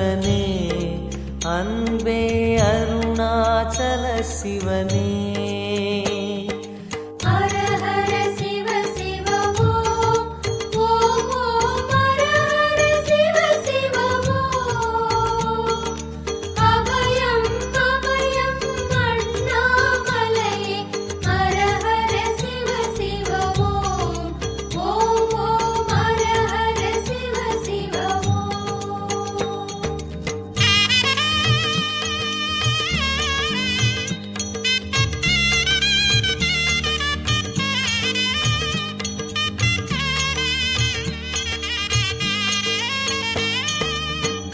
சிவனே அன்பே அருணாச்சல சிவனே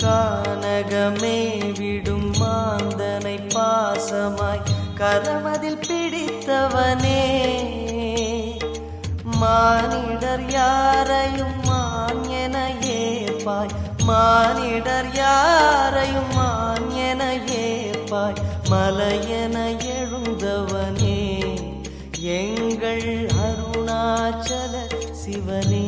கானகமே விடும் மாந்தனை பாசமாய் கரமதில் பிடித்தவனே மானிடர் யாரையும் மான் என ஏற்பாய் மானிடர் யாரையும் மான் என ஏற்பாய் மலையென எழுந்தவனே எங்கள் அருணாச்சல சிவனே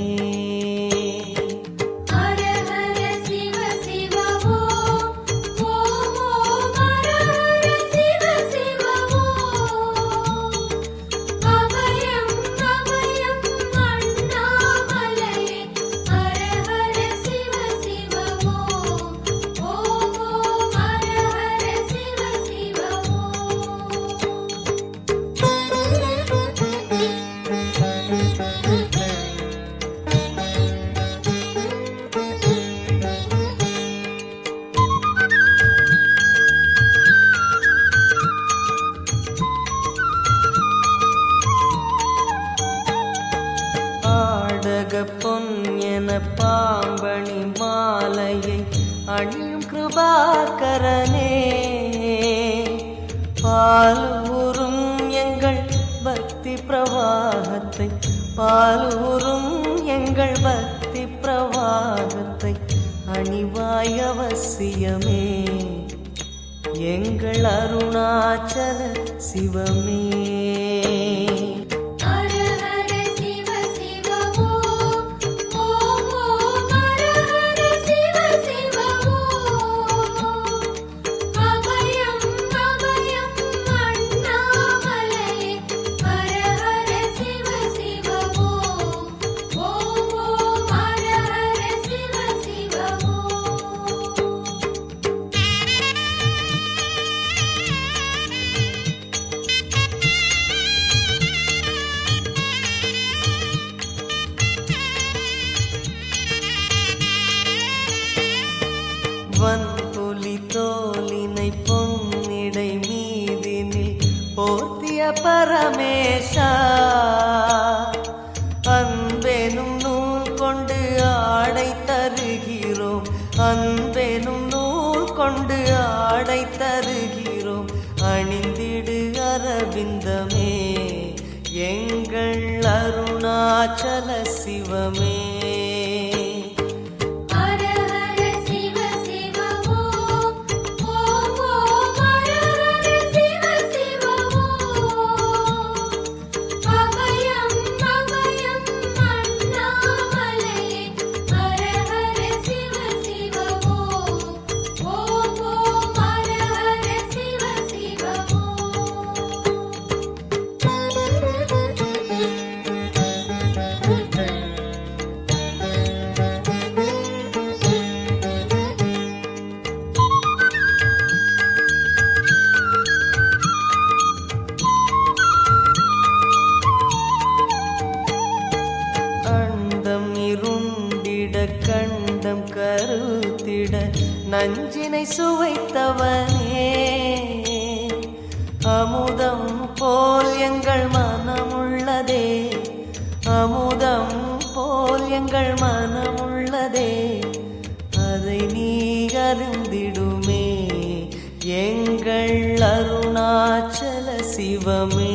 பொன் என பாம்பணி மாலையை அணியும் கிருபாகரனே பாலூரும் எங்கள் பக்தி பிரவாகத்தை பாலூரும் எங்கள் பக்தி பிரவாகத்தை அணிவாய் அவசியமே எங்கள் அருணாச்சல சிவமே வன்புலி தோலினை பொன்னிடை மீதினில் போர்த்திய பரமேஷா அன்பெனும் நூல் கொண்டு ஆடை தருகிறோம் அன்பெனும் நூல் கொண்டு ஆடை தருகிறோம் அணிந்திடு அரவிந்தமே எங்கள் அருணாச்சல சிவமே கண்டம் கருத்திட நஞ்சினை சுவைத்தவனே அமுதம் போல் எங்கள் மனமுள்ளதே அமுதம் போல் எங்கள் மனமுள்ளதே அதை நீ அறிந்திடுமே எங்கள் அருணாச்சல சிவமே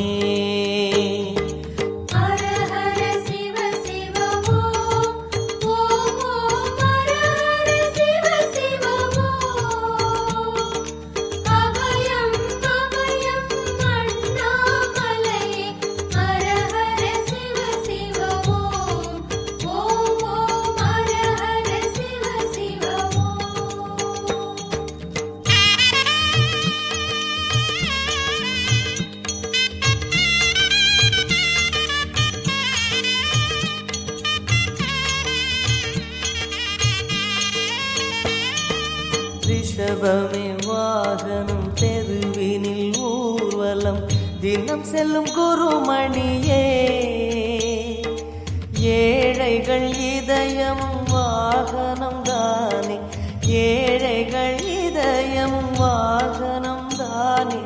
ரிஷபமே வாகனம் தெருவினில் ஊர்வலம் தினம் செல்லும் குருமணியே ஏழைகள் இதயம் வாகனம் தானே ஏழைகள் இதயம் வாகனம் தானே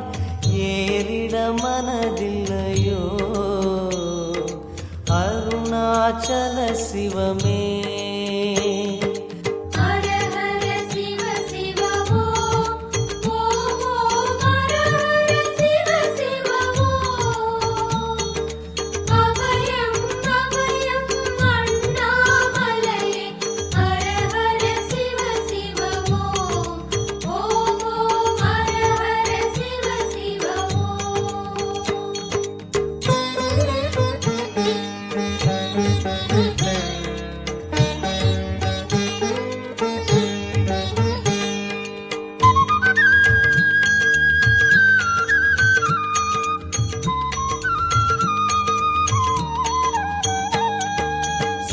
ஏறிட மனதில்லையோ அருணாச்சல சிவமே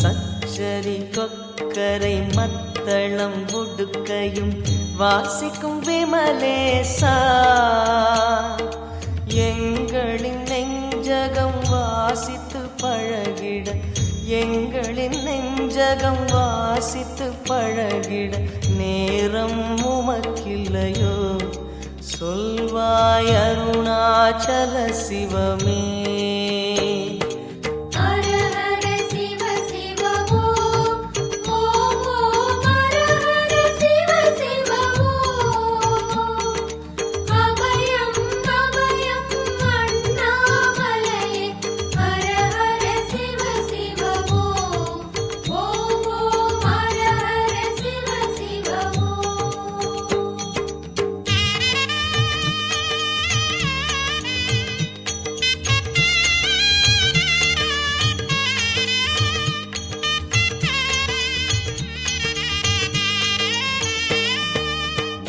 சச்சரி கொக்கரை மத்தளம் உடுக்கையும் வாசிக்கும் விமலேசா எங்களின் நெஞ்சகம் வாசித்து பழகிட எங்களின் நெஞ்சகம் வாசித்து பழகிட நேரம் உமக்கில்லையோ சொல்வாய் அருணாச்சல சிவமே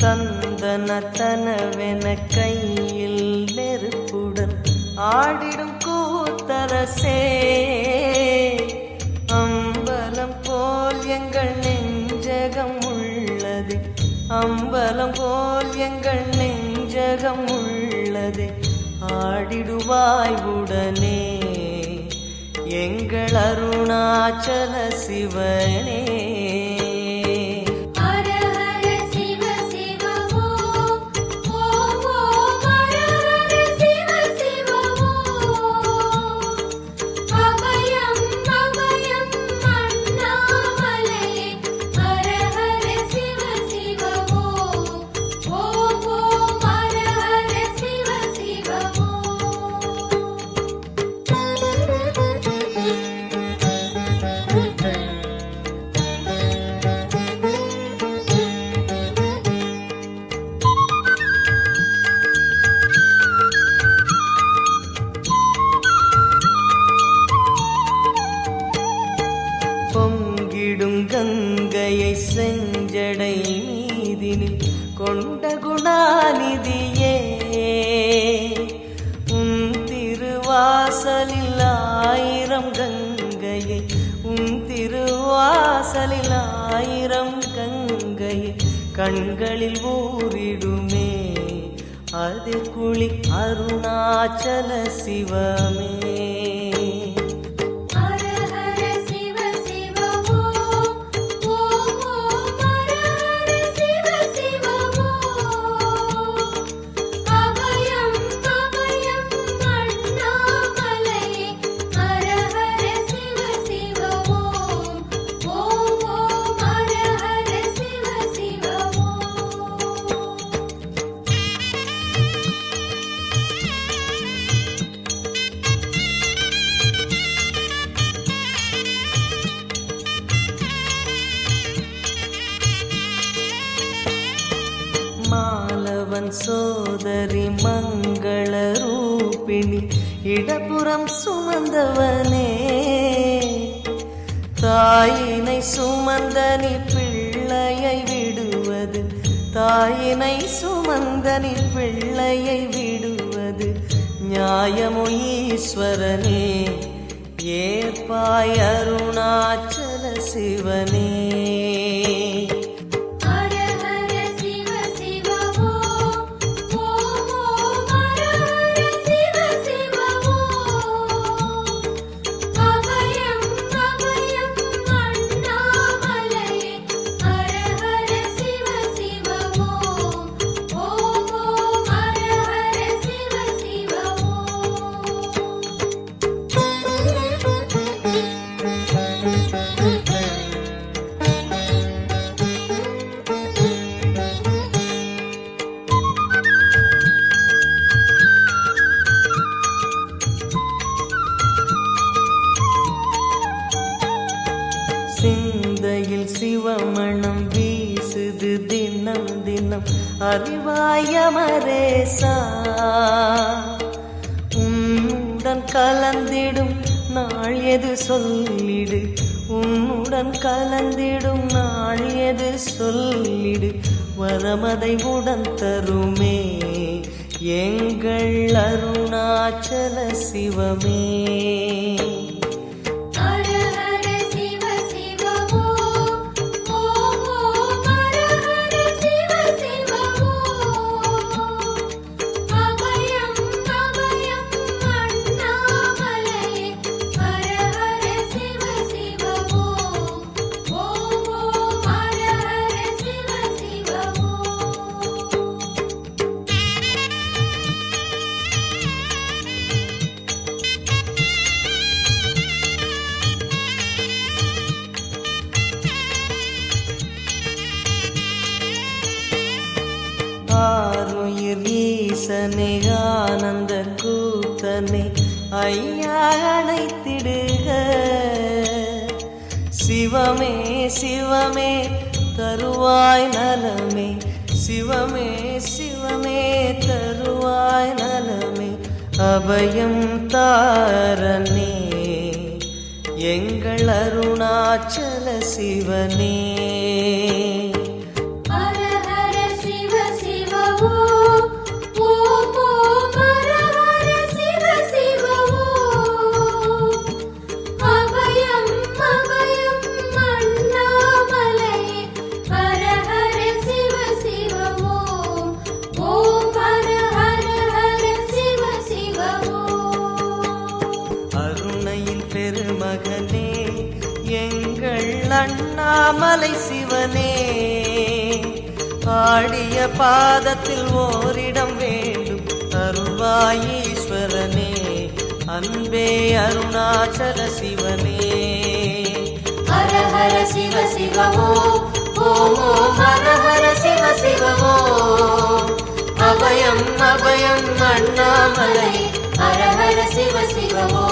தந்தன தனவென கையில் நெருப்புடன் ஆடிடும் கூத்தரசே அம்பலம் போல் எங்கள் நெஞ்சகம் உள்ளது அம்பலம் போல் எங்கள் நெஞ்சகம் உள்ளது ஆடிடுவாய் உடனே எங்கள் அருணாச்சல சிவனே பொங்கிடும் கங்கையை செஞ்சடை மீதினில் கொண்ட குணாநிதியே உன் திருவாசலில் ஆயிரம் கங்கையை உன் திருவாசலில் ஆயிரம் கங்கையை கண்களில் ஊறிடுமே அது குளி அருணாச்சல சிவமே மாலவன் சோதரி மங்கள ரூபிணி இடப்புறம் சுமந்தவனே தாயினை சுமந்தனி பிள்ளையை விடுவது தாயினை சுமந்தனி பிள்ளையை விடுவது நியாயமோ ஈஸ்வரனே ஏற்பாய் அருணாச்சல சிவனே ஹர ஹர சிவ மாமணம் வீசுது தினம் தினம் அறிவாயமரேசா. உன்னுடன் கலந்திடும் நாள் எது சொல்லிடு, உன்னுடன் கலந்திடும் நாள் எது சொல்லிடு, வரமதை உடன் தருமே எங்கள் அருணாச்சல சிவமே. ஆருயிர் ஈசனே ஆனந்த கூத்தனே ஐயா அழைத்திடுக. சிவமே சிவமே தருவாய் நலமே, சிவமே சிவமே தருவாய் நலமே, அபயம் தாரனே எங்கள் அருணாச்சல சிவனே. பெருமகனே எங்கள் அண்ணாமலை சிவனே, ஆடிய பாதத்தில் ஓரிடம் வேண்டும் அருள்வாய் ஈஸ்வரனே, அன்பே அருணாச்சல சிவனே. ஹர ஹர சிவ சிவமோ ஓம் ஓம் ஹர ஹர சிவ சிவமோ, அபயம் அபயம் அண்ணாமலை ஹர ஹர சிவ சிவமோ,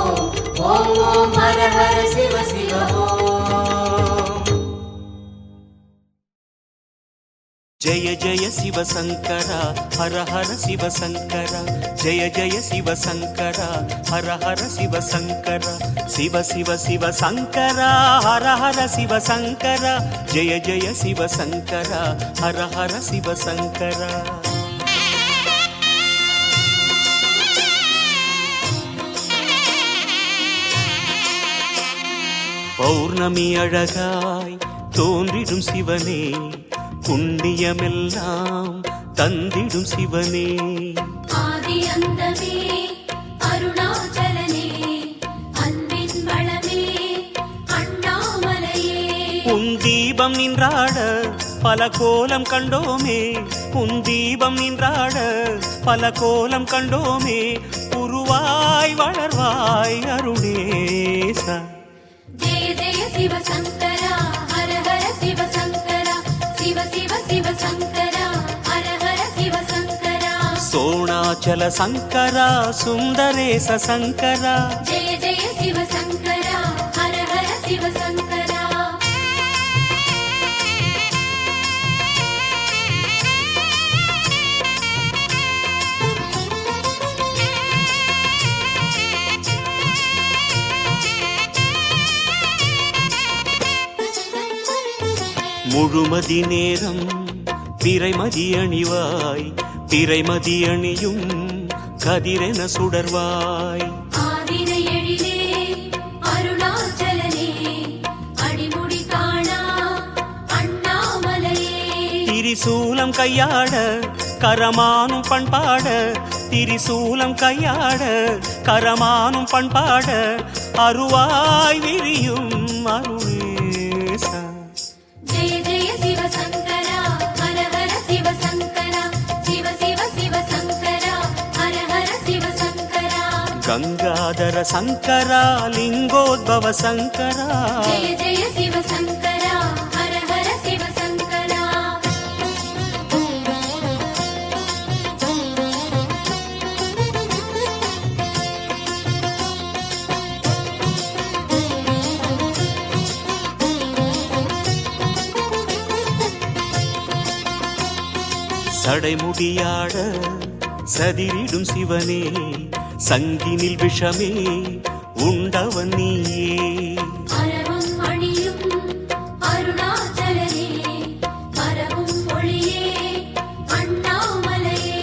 ஓம் ஓம் ஹர ஹர சிவ சிவமோ. जय जय शिव शंकरा हर हर शिव शंकरा, जय जय शिव शंकरा हर हर शिव शंकरा, शिव शिव शिव शंकरा हर हर शिव शंकरा, जय जय शिव शंकरा हर हर शिव शंकरा. பௌர்ணமி அழகாய் தோன்றிடும் சிவனே, புண்ணியமெல்லாம் தந்திடும் சிவனே, ஆதி அந்தமே அருணாச்சலனே, அன்பின் வளமே அண்ணாமலையே. உன் தீபம் நின்றாட பல கோலம் கண்டோமே, உன் தீபம் நின்றாட பல கோலம் கண்டோமே, உருவாய் வளர்வாய் அருணேசா. ஜெய ஜெய சிவ சங்கரா ஹர ஹர சிவ சங்கரா, சிவ சிவ சிவ சங்கரா ஹர ஹர சிவ சங்கரா. சோணாச்சல சங்கரா சுந்தரேச சங்கரா, ஜெய ஜெய சிவ சங்கரா ஹர ஹர சிவ சங்கரா. முழுமதி நேரம் பிறைமதி அணிவாய், பிறைமதி அணியும் கதிரென சுடர்வாய். ஆதிரை எழிலே அருணாச்சலனே, அடிமுடி காணா அண்ணாமலையே. திரிசூலம் கையாட கரமானும் பண்பாட, திரிசூலம் கையாட கரமானும் பண்பாட, அருவாய் விரியும் அருணேசா. ஜெய ஜெய சிவ சங்கரா ஹர ஹர சிவ சங்கரா, சிவ சிவ சிவ சங்கரா ஹர ஹர சிவ சங்கரா. கங்காதர சங்கரா லிங்கோத்பவ சங்கரா, ஜெய ஜெய சிவ சங்கரா ஹர ஹர சிவ சங்கரா. சடைமுடியாட சதிரிடும் சிவனே, சங்கினில் விஷமே உண்டவன் நீயே. அறவும் அணியும் அருணாச்சலனே, பரவும் ஒளியே அண்ணாமலையே.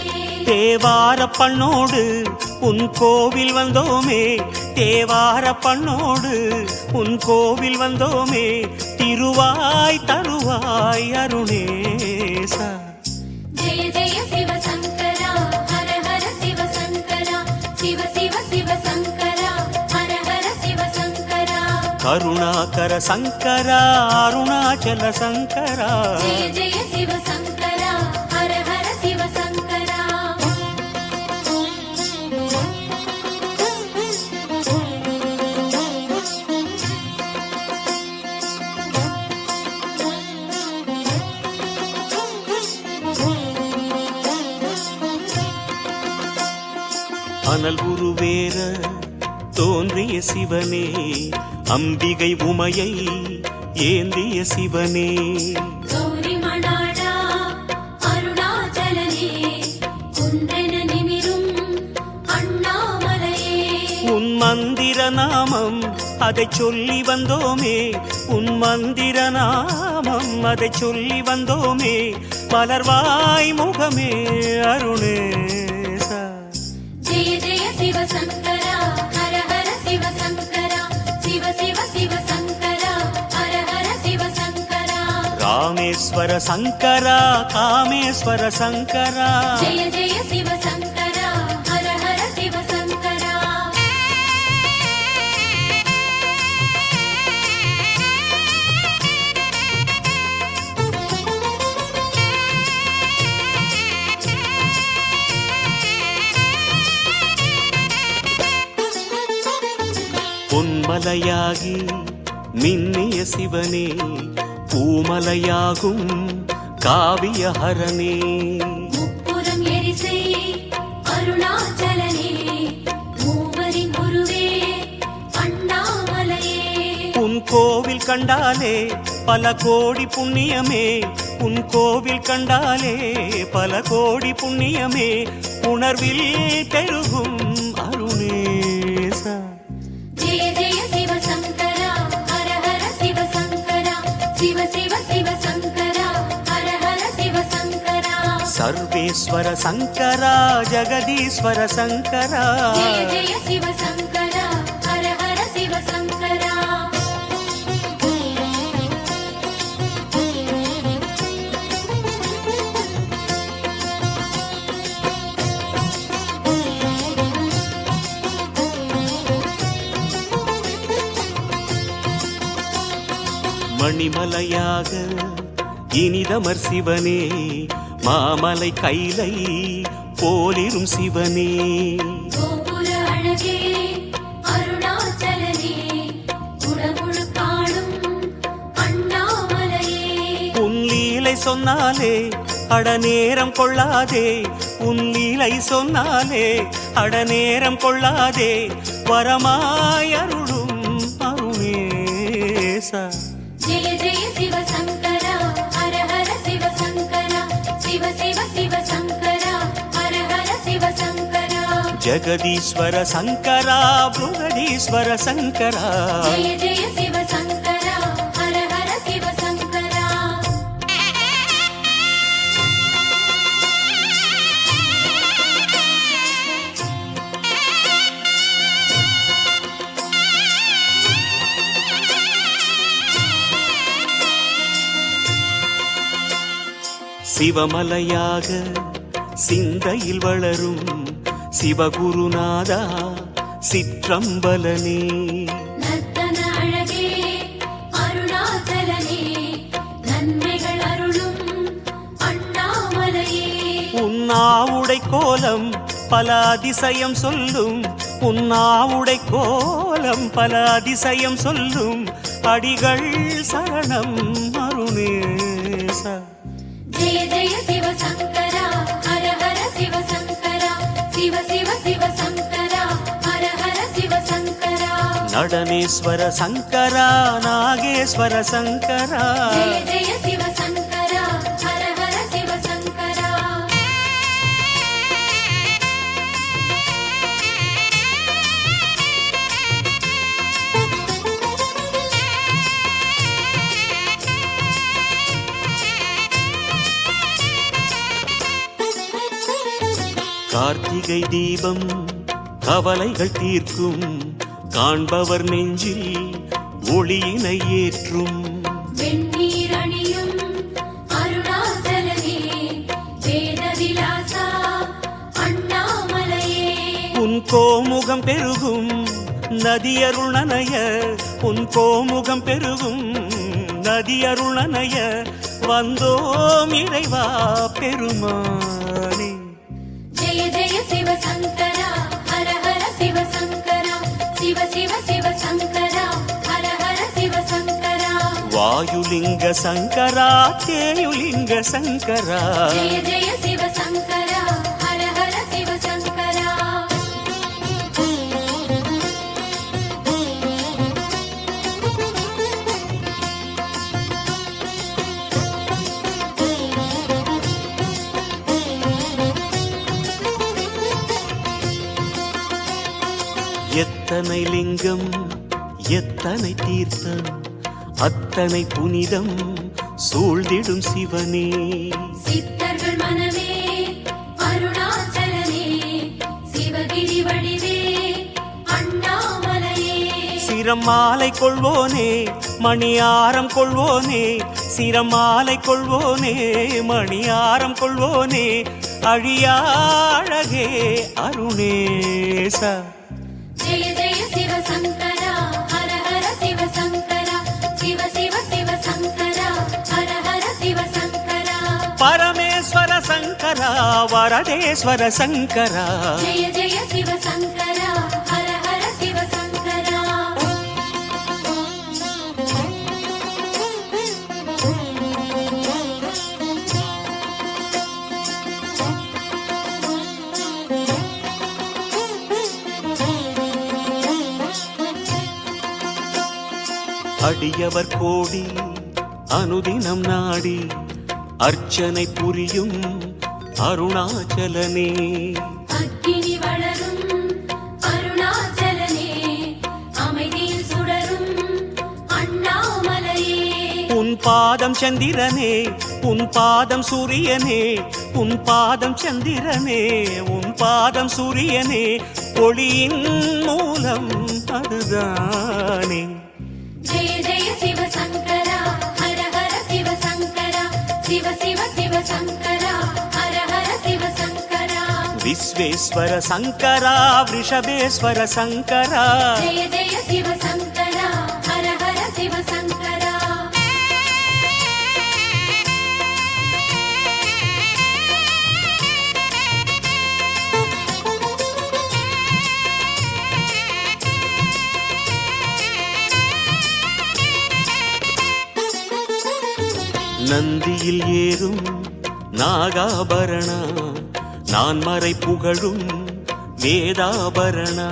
தேவார பண்ணோடு உன் கோவில் வந்தோமே, தேவார பண்ணோடு உன் கோவில் வந்தோமே, திருவாய் தருவாய் அருணேசா. ஜெய ஜெய சிவ சங்கரா, ஹர ஹர சிவ சங்கரா, சிவ சிவ சிவ சங்கரா, ஹர ஹர சிவ சங்கரா. கருணாகர சங்கரா, அருணாச்சல சங்கரா. ஜெய ஜெய சிவ சங்கரா, ஹர ஹர சிவ சங்கரா. அனல் உருவேற தோன்றிய சிவனே, அம்பிகை உமையை ஏந்திய சிவனே. கௌரி மணாளா அருணாச்சலனே, குன்றென நிமிரும் அண்ணாமலையே. உன் மந்திர நாமம் அதை சொல்லி வந்தோமே, உன் மந்திர நாமம் அதை சொல்லி வந்தோமே, மலர்வாய் முகமே அருணேசா. ஜெய ஜெய சிவ சங்கரா, ஹர ஹர சிவ சங்கரா, சிவ சிவ சிவ சங்கரா, ஹர ஹர சிவ சங்கரா. ராமேஸ்வர சங்கரா, காமேஸ்வர சங்கரா. ஜெய ஜெய சிவ சங்கரா, ஹர ஹர சிவ சங்கரா. பொன்மலையாகி மின்னிய சிவனே, பூமலையாகும் காவியஹரனே. முப்புறம் எரிசை அருணாச்சலனே, மூவரின் குருவே அண்ணாமலையே. உன் கோவில் கண்டாலே பல கோடி புண்ணியமே, உன் கோவில் கண்டாலே பல கோடி புண்ணியமே, உணர்வில் பெருகும் அருணேசா. ஜெய ஜெய சிவ சங்கரா, ஹர ஹர சிவ சங்கரா, சிவ சிவ சிவ சங்கரா, ஹர ஹர சிவ சங்கரா. சர்வேஸ்வர சங்கரா, ஜெகதீஸ்வர சங்கரா. ஜெய ஜெய சிவ சங்கரா, ஹர ஹர சிவ சங்கரா. மணிமலையாக இனிதமர் சிவனே, மாமலை கைலை போலிரும் சிவனே. கோபுர அழகே அருணாச்சலனே, குடமுழு காணும் அண்ணாமலையே. உன் லீலை சொன்னாலே அடநேரம் கொள்ளாதே, உன் லீலை சொன்னாலே அடநேரம் கொள்ளாதே, வரமாய் அருளும் அருணேசா. ஜெய ஜெய சிவ சங்கரா, ஹர ஹர சிவ சங்கரா, சிவ சிவ சிவ சங்கரா, ஹர ஹர சிவ சங்கரா. ஜெகதீஸ்வர சங்கரா, புருகதீஸ்வர சங்கரா. ஜெய ஜெய சிவ சங்கரா, ஹர ஹர சிவ சங்கரா. சிவமலையாக சிந்தையில் வளரும் சிவகுருநாதா, சிற்றம்பலனே. நர்த்தன அழகே அருணாச்சலனே, நன்மைகள் அருளும் அண்ணாமலையே. உன்னாவுடை கோலம் பல அதிசயம் சொல்லும், உன்னாவுடை கோலம் பல அதிசயம் சொல்லும், அடிகள் சரணம் அருணேசா. ஜெய ஜெய சிவ சங்கரா, ஹர ஹர சிவ சங்கரா, சிவ சிவ சிவ சங்கரா, ஹர ஹர சிவ சங்கரா. நடனேஸ்வர சங்கரா, நாகேஸ்வர சங்கரா. ஜெய ஜெய சிவ சங்கரா, ஹர ஹர சிவ சங்கரா. கார்த்திகை தீபம் கவலைகள் தீர்க்கும், காண்பவர் நெஞ்சில் ஒளியினை ஏற்றும். வெண்ணீர் அணியும் அருணாச்சலனே, வேத விலாசா அண்ணாமலையே. உன் கோமுகம் பெருகும் நதியருள் நனைய, உன் கோமுகம் பெருகும் நதியருள் நனைய, வந்தோம் இறைவா பெருமானே. ஜெய ஜெய சிவ சங்கரா, ஹர ஹர சிவ சங்கரா, சிவ சிவ சிவ சங்கரா, ஹர ஹர சிவ சங்கரா. வாயுலிங்க சங்கரா, தேயுலிங்க சங்கரா, ஜெய ஜெய சிவ சங்கரா, ஹர ஹர சிவ சங்கரா. எத்தனை லிங்கம் எத்தனை தீர்த்தம், அத்தனை புனிதம் சூழ்ந்திடும் சிவனே. சித்தர்கள் மனமே அருணாச்சலனே, சிவகிரி வடிவே அண்ணாமலையே. சிரம் மாலை கொள்வோனே மணியாரம் கொள்வோனே, சிரம் மாலை கொள்வோனே மணியாரம் கொள்வோனே, அழியா அழகே அருணேசா. ஜெய ஜெய சிவ சங்கரா, ஹர ஹர சிவ சங்கரா, சிவ சிவ சிவ சங்கரா, ஹர ஹர சிவ சங்கரா. பரமேஸ்வர சங்கரா, வரதேஸ்வர சங்கரா, ஜெய ஜெய சிவ சங்கரா, ஹர ஹர சிவ சங்கரா. அடியவர் கோடி அனுதினம் நாடி அர்ச்சனை புரியும் அருணாச்சலனே. அக்கினி வளரும் அருணாச்சலனே, அமைதியில் சுடரும் அண்ணாமலையே. உன் பாதம் சந்திரனே, உன் பாதம் சூரியனே, உன் பாதம் சந்திரனே, உன் பாதம் சூரியனே, ஒளியின் மூலம் அதுதானே. ஜெய ஜெய சிவ சங்கரா, ஹர ஹர சிவ சங்கரா, சிவ சிவ சிவ சங்கரா, ஹர ஹர சிவ சங்கரா. விஸ்வேஸ்வர சங்கரா, ரிஷபேஸ்வர சங்கரா, ஜெய ஜெய சிவ சங்கரா, ஹர ஹர சிவ சங்கரா. நந்தியில் ஏறும் நாகாபரணா, நான் மறை புகழும் வேதாபரணா.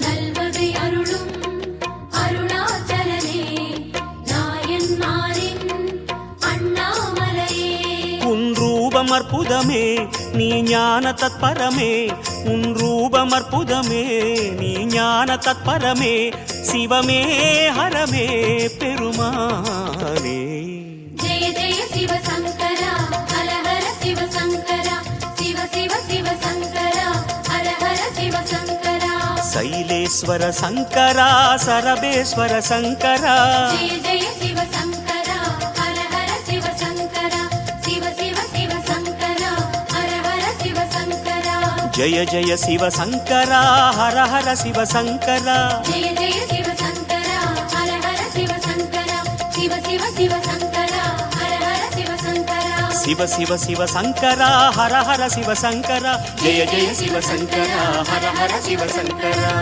நல்வகை அருளும் அருணாச்சலனே, நாயன்மாரின் அண்ணாமலையே. உன் ரூபம் அற்புதமே நீ ஞான தத்பரமே, உன் ரூபம் அற்புதமே நீ ஞான தத்பரமே, சிவமே ஹரமே பெருமானே. ஜெய ஜெய சிவ சங்கரா, ஹர ஹர சிவ சங்கரா, சிவ சிவ சிவ சங்கரா, ஹர ஹர சிவ சங்கரா. சைலேஸ்வர சங்கரா, சரபேஸ்வர சங்கரா, ஜெய ஜெய சிவ சங்கரா, ஹர ஹர சிவ சங்கரா, சிவ சிவ சிவ சங்கரா, ஹர ஹர சிவ சங்கரா. ஜெய ஜெய சிவ சங்கரா, ஹர ஹர சிவ சங்கரா, ஜெய ஜெய சிவ சங்கரா, ஹர ஹர சிவ சங்கரா, சிவ சிவ சிவ சங்கரா, ஹர ஹர சிவ சங்கரா. சிவ சிவ சிவ சங்கரா, ஹர ஹர சிவ சங்கரா, ஜெய ஜெய சிவ சங்கரா, ஹர ஹர சிவ சங்கரா.